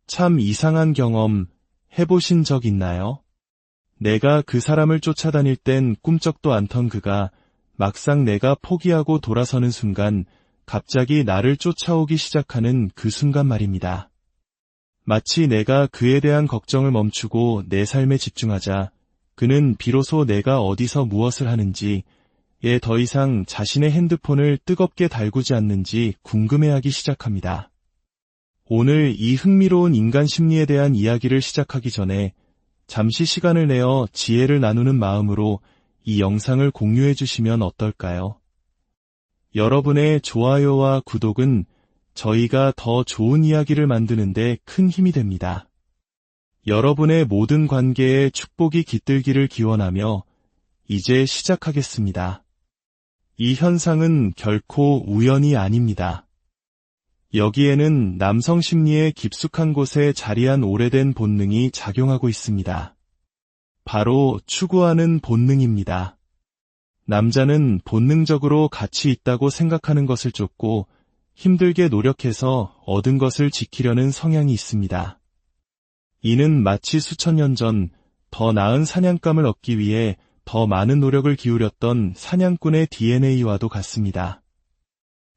참 이상한 경험 해보신 적 있나요? 내가 그 사람을 쫓아다닐 땐 꿈쩍도 않던 그가 막상 내가 포기하고 돌아서는 순간 갑자기 나를 쫓아오기 시작하는 그 순간 말입니다. 마치 내가 그에 대한 걱정을 멈추고 내 삶에 집중하자 그는 비로소 내가 어디서 무엇을 하는지 더 이상 자신의 핸드폰을 뜨겁게 달구지 않는지 궁금해하기 시작합니다. 오늘 이 흥미로운 인간 심리에 대한 이야기를 시작하기 전에 잠시 시간을 내어 지혜를 나누는 마음으로 이 영상을 공유해 주시면 어떨까요? 여러분의 좋아요와 구독은 저희가 더 좋은 이야기를 만드는데 큰 힘이 됩니다. 여러분의 모든 관계에 축복이 깃들기를 기원하며 이제 시작하겠습니다. 이 현상은 결코 우연이 아닙니다. 여기에는 남성 심리의 깊숙한 곳에 자리한 오래된 본능이 작용하고 있습니다. 바로 추구하는 본능입니다. 남자는 본능적으로 가치 있다고 생각하는 것을 쫓고 힘들게 노력해서 얻은 것을 지키려는 성향이 있습니다. 이는 마치 수천 년 전 더 나은 사냥감을 얻기 위해 더 많은 노력을 기울였던 사냥꾼의 DNA와도 같습니다.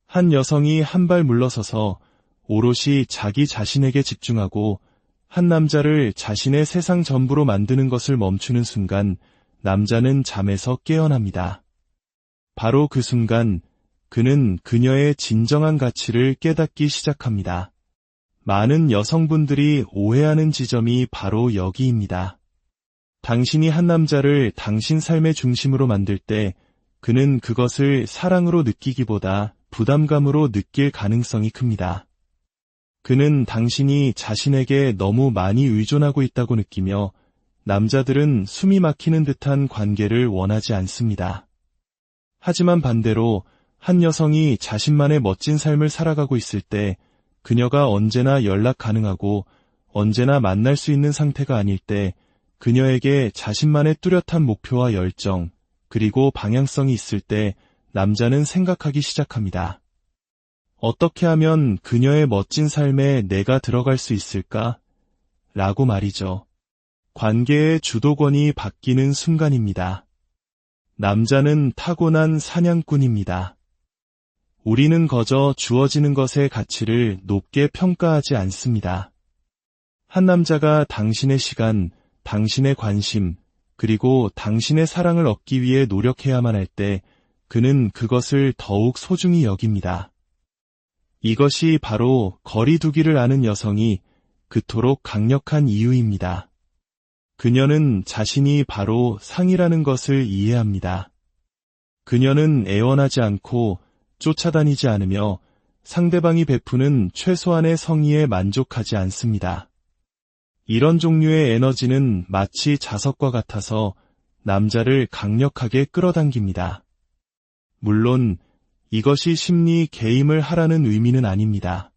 한 여성이 한 발 물러서서 오롯이 자기 자신에게 집중하고 한 남자를 자신의 세상 전부로 만드는 것을 멈추는 순간 남자는 잠에서 깨어납니다. 바로 그 순간 그는 그녀의 진정한 가치를 깨닫기 시작합니다. 많은 여성분들이 오해하는 지점이 바로 여기입니다. 당신이 한 남자를 당신 삶의 중심으로 만들 때 그는 그것을 사랑으로 느끼기보다 부담감으로 느낄 가능성이 큽니다. 그는 당신이 자신에게 너무 많이 의존하고 있다고 느끼며 남자들은 숨이 막히는 듯한 관계를 원하지 않습니다. 하지만 반대로 한 여성이 자신만의 멋진 삶을 살아가고 있을 때 그녀가 언제나 연락 가능하고 언제나 만날 수 있는 상태가 아닐 때 그녀에게 자신만의 뚜렷한 목표와 열정 그리고 방향성이 있을 때 남자는 생각하기 시작합니다. 어떻게 하면 그녀의 멋진 삶에 내가 들어갈 수 있을까? 라고 말이죠. 관계의 주도권이 바뀌는 순간입니다. 남자는 타고난 사냥꾼입니다. 우리는 거저 주어지는 것의 가치를 높게 평가하지 않습니다. 한 남자가 당신의 시간, 당신의 관심, 그리고 당신의 사랑을 얻기 위해 노력해야만 할 때 그는 그것을 더욱 소중히 여깁니다. 이것이 바로 거리 두기를 아는 여성이 그토록 강력한 이유입니다. 그녀는 자신이 바로 상이라는 것을 이해합니다. 그녀는 애원하지 않고 쫓아다니지 않으며 상대방이 베푸는 최소한의 성의에 만족하지 않습니다. 이런 종류의 에너지는 마치 자석과 같아서 남자를 강력하게 끌어당깁니다. 물론 이것이 심리 게임을 하라는 의미는 아닙니다.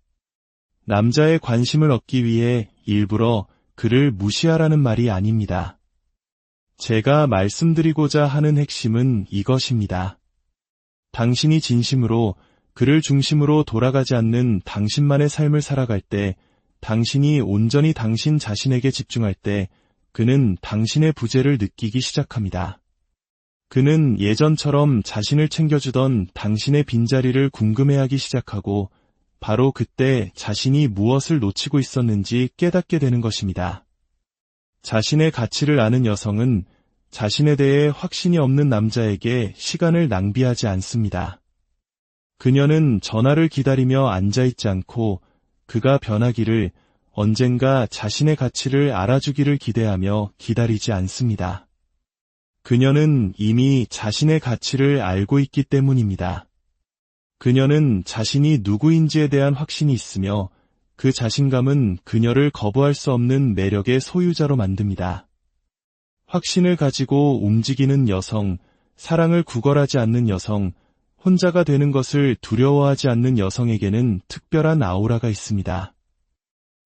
남자의 관심을 얻기 위해 일부러 그를 무시하라는 말이 아닙니다. 제가 말씀드리고자 하는 핵심은 이것입니다. 당신이 진심으로 그를 중심으로 돌아가지 않는 당신만의 삶을 살아갈 때, 당신이 온전히 당신 자신에게 집중할 때 그는 당신의 부재를 느끼기 시작합니다. 그는 예전처럼 자신을 챙겨주던 당신의 빈자리를 궁금해하기 시작하고 바로 그때 자신이 무엇을 놓치고 있었는지 깨닫게 되는 것입니다. 자신의 가치를 아는 여성은 자신에 대해 확신이 없는 남자에게 시간을 낭비하지 않습니다. 그녀는 전화를 기다리며 앉아있지 않고 그가 변하기를, 언젠가 자신의 가치를 알아주기를 기대하며 기다리지 않습니다. 그녀는 이미 자신의 가치를 알고 있기 때문입니다. 그녀는 자신이 누구인지에 대한 확신이 있으며 그 자신감은 그녀를 거부할 수 없는 매력의 소유자로 만듭니다. 확신을 가지고 움직이는 여성, 사랑을 구걸하지 않는 여성, 혼자가 되는 것을 두려워하지 않는 여성에게는 특별한 아우라가 있습니다.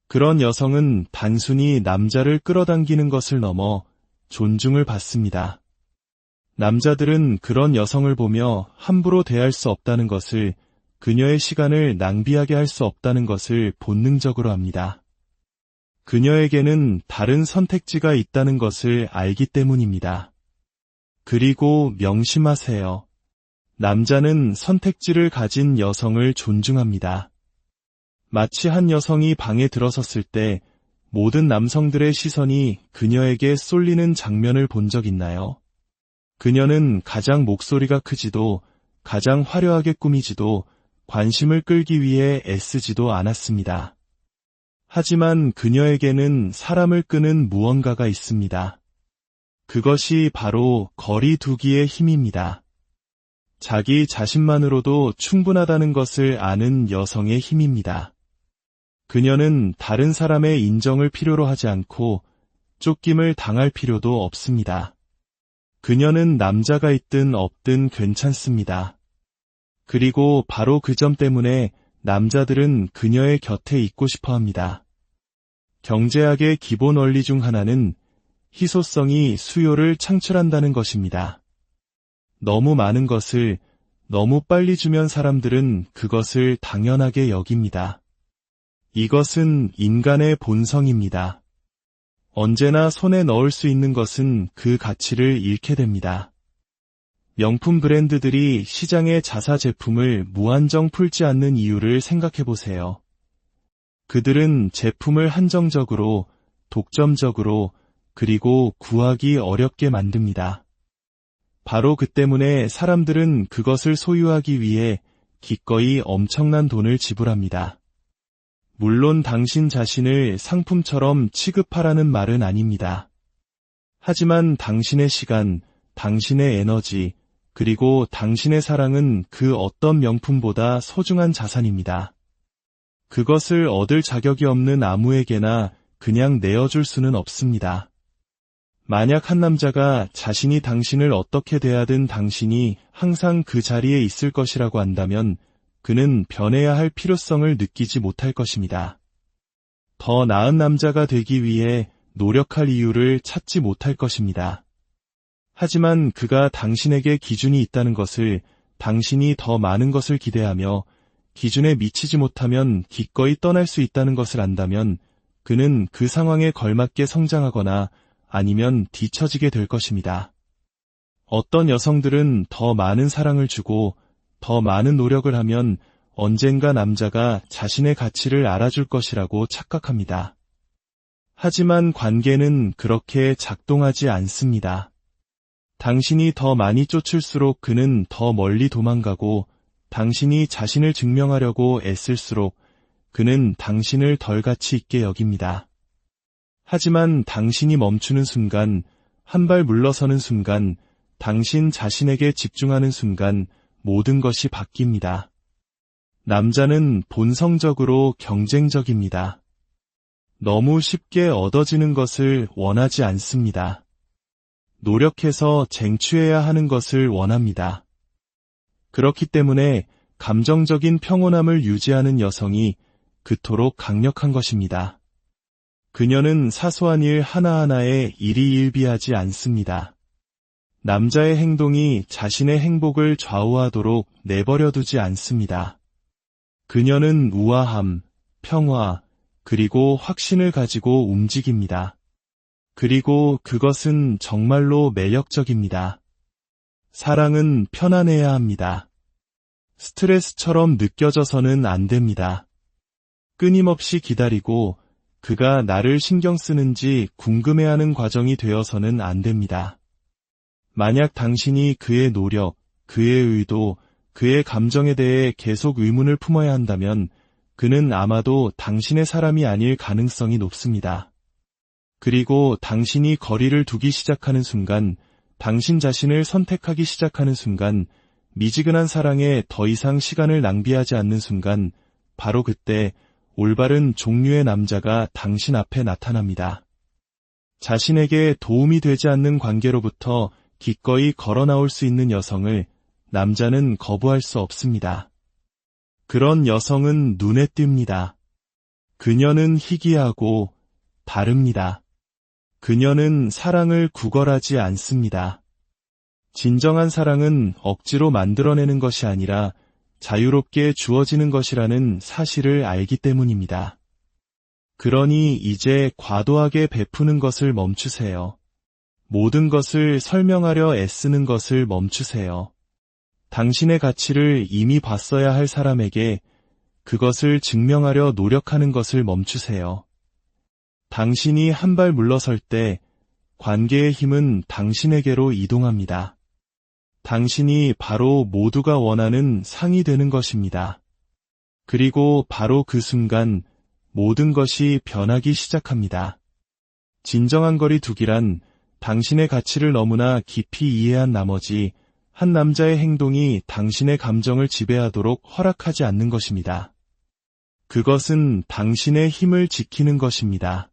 그런 여성은 단순히 남자를 끌어당기는 것을 넘어 존중을 받습니다. 남자들은 그런 여성을 보며 함부로 대할 수 없다는 것을, 그녀의 시간을 낭비하게 할 수 없다는 것을 본능적으로 합니다. 그녀에게는 다른 선택지가 있다는 것을 알기 때문입니다. 그리고 명심하세요. 남자는 선택지를 가진 여성을 존중합니다. 마치 한 여성이 방에 들어섰을 때 모든 남성들의 시선이 그녀에게 쏠리는 장면을 본 적 있나요? 그녀는 가장 목소리가 크지도 가장 화려하게 꾸미지도 관심을 끌기 위해 애쓰지도 않았습니다. 하지만 그녀에게는 사람을 끄는 무언가가 있습니다. 그것이 바로 거리 두기의 힘입니다. 자기 자신만으로도 충분하다는 것을 아는 여성의 힘입니다. 그녀는 다른 사람의 인정을 필요로 하지 않고 쫓김을 당할 필요도 없습니다. 그녀는 남자가 있든 없든 괜찮습니다. 그리고 바로 그 점 때문에 남자들은 그녀의 곁에 있고 싶어 합니다. 경제학의 기본 원리 중 하나는 희소성이 수요를 창출한다는 것입니다. 너무 많은 것을 너무 빨리 주면 사람들은 그것을 당연하게 여깁니다. 이것은 인간의 본성입니다. 언제나 손에 넣을 수 있는 것은 그 가치를 잃게 됩니다. 명품 브랜드들이 시장의 자사 제품을 무한정 풀지 않는 이유를 생각해 보세요. 그들은 제품을 한정적으로, 독점적으로, 그리고 구하기 어렵게 만듭니다. 바로 그 때문에 사람들은 그것을 소유하기 위해 기꺼이 엄청난 돈을 지불합니다. 물론 당신 자신을 상품처럼 취급하라는 말은 아닙니다. 하지만 당신의 시간, 당신의 에너지, 그리고 당신의 사랑은 그 어떤 명품보다 소중한 자산입니다. 그것을 얻을 자격이 없는 아무에게나 그냥 내어줄 수는 없습니다. 만약 한 남자가 자신이 당신을 어떻게 대하든 당신이 항상 그 자리에 있을 것이라고 한다면 그는 변해야 할 필요성을 느끼지 못할 것입니다. 더 나은 남자가 되기 위해 노력할 이유를 찾지 못할 것입니다. 하지만 그가 당신에게 기준이 있다는 것을, 당신이 더 많은 것을 기대하며 기준에 미치지 못하면 기꺼이 떠날 수 있다는 것을 안다면 그는 그 상황에 걸맞게 성장하거나 아니면 뒤처지게 될 것입니다. 어떤 여성들은 더 많은 사랑을 주고 더 많은 노력을 하면 언젠가 남자가 자신의 가치를 알아줄 것이라고 착각합니다. 하지만 관계는 그렇게 작동하지 않습니다. 당신이 더 많이 쫓을수록 그는 더 멀리 도망가고 당신이 자신을 증명하려고 애쓸수록 그는 당신을 덜 가치 있게 여깁니다. 하지만 당신이 멈추는 순간, 한 발 물러서는 순간, 당신 자신에게 집중하는 순간 모든 것이 바뀝니다. 남자는 본성적으로 경쟁적입니다. 너무 쉽게 얻어지는 것을 원하지 않습니다. 노력해서 쟁취해야 하는 것을 원합니다. 그렇기 때문에 감정적인 평온함을 유지하는 여성이 그토록 강력한 것입니다. 그녀는 사소한 일 하나하나에 일희일비하지 않습니다. 남자의 행동이 자신의 행복을 좌우하도록 내버려두지 않습니다. 그녀는 우아함, 평화, 그리고 확신을 가지고 움직입니다. 그리고 그것은 정말로 매력적입니다. 사랑은 편안해야 합니다. 스트레스처럼 느껴져서는 안 됩니다. 끊임없이 기다리고 그가 나를 신경 쓰는지 궁금해하는 과정이 되어서는 안 됩니다. 만약 당신이 그의 노력, 그의 의도, 그의 감정에 대해 계속 의문을 품어야 한다면 그는 아마도 당신의 사람이 아닐 가능성이 높습니다. 그리고 당신이 거리를 두기 시작하는 순간, 당신 자신을 선택하기 시작하는 순간, 미지근한 사랑에 더 이상 시간을 낭비하지 않는 순간, 바로 그때 올바른 종류의 남자가 당신 앞에 나타납니다. 자신에게 도움이 되지 않는 관계로부터 기꺼이 걸어 나올 수 있는 여성을 남자는 거부할 수 없습니다. 그런 여성은 눈에 띕니다. 그녀는 희귀하고 다릅니다. 그녀는 사랑을 구걸하지 않습니다. 진정한 사랑은 억지로 만들어내는 것이 아니라 자유롭게 주어지는 것이라는 사실을 알기 때문입니다. 그러니 이제 과도하게 베푸는 것을 멈추세요. 모든 것을 설명하려 애쓰는 것을 멈추세요. 당신의 가치를 이미 봤어야 할 사람에게 그것을 증명하려 노력하는 것을 멈추세요. 당신이 한 발 물러설 때 관계의 힘은 당신에게로 이동합니다. 당신이 바로 모두가 원하는 상이 되는 것입니다. 그리고 바로 그 순간 모든 것이 변하기 시작합니다. 진정한 거리 두기란 당신의 가치를 너무나 깊이 이해한 나머지 한 남자의 행동이 당신의 감정을 지배하도록 허락하지 않는 것입니다. 그것은 당신의 힘을 지키는 것입니다.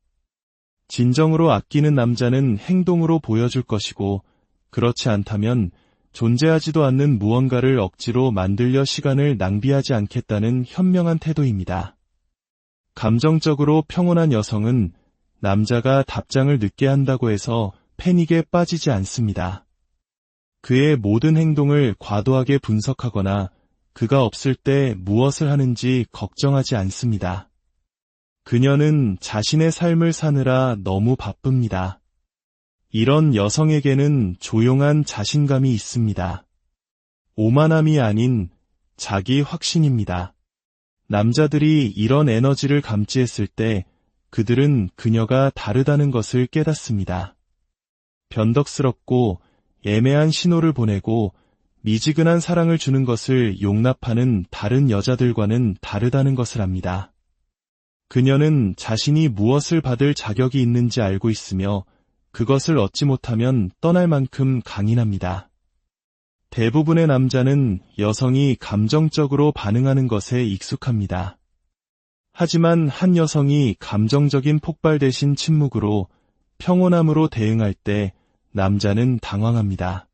진정으로 아끼는 남자는 행동으로 보여줄 것이고, 그렇지 않다면 존재하지도 않는 무언가를 억지로 만들려 시간을 낭비하지 않겠다는 현명한 태도입니다. 감정적으로 평온한 여성은 남자가 답장을 늦게 한다고 해서 패닉에 빠지지 않습니다. 그의 모든 행동을 과도하게 분석하거나 그가 없을 때 무엇을 하는지 걱정하지 않습니다. 그녀는 자신의 삶을 사느라 너무 바쁩니다. 이런 여성에게는 조용한 자신감이 있습니다. 오만함이 아닌 자기 확신입니다. 남자들이 이런 에너지를 감지했을 때 그들은 그녀가 다르다는 것을 깨닫습니다. 변덕스럽고 애매한 신호를 보내고 미지근한 사랑을 주는 것을 용납하는 다른 여자들과는 다르다는 것을 압니다. 그녀는 자신이 무엇을 받을 자격이 있는지 알고 있으며 그것을 얻지 못하면 떠날 만큼 강인합니다. 대부분의 남자는 여성이 감정적으로 반응하는 것에 익숙합니다. 하지만 한 여성이 감정적인 폭발 대신 침묵으로 평온함으로 대응할 때 남자는 당황합니다.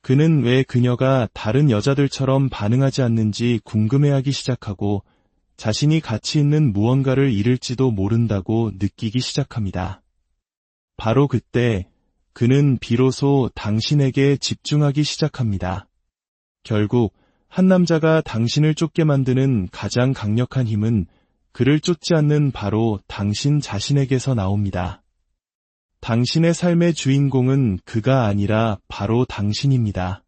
그는 왜 그녀가 다른 여자들처럼 반응하지 않는지 궁금해하기 시작하고 자신이 가치 있는 무언가를 잃을지도 모른다고 느끼기 시작합니다. 바로 그때 그는 비로소 당신에게 집중하기 시작합니다. 결국 한 남자가 당신을 쫓게 만드는 가장 강력한 힘은 그를 쫓지 않는 바로 당신 자신에게서 나옵니다. 당신의 삶의 주인공은 그가 아니라 바로 당신입니다.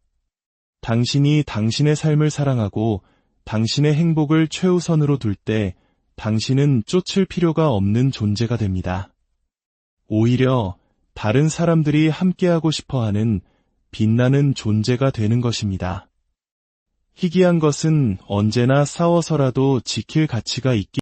당신이 당신의 삶을 사랑하고 당신의 행복을 최우선으로 둘 때 당신은 쫓을 필요가 없는 존재가 됩니다. 오히려 다른 사람들이 함께하고 싶어하는 빛나는 존재가 되는 것입니다. 희귀한 것은 언제나 싸워서라도 지킬 가치가 있기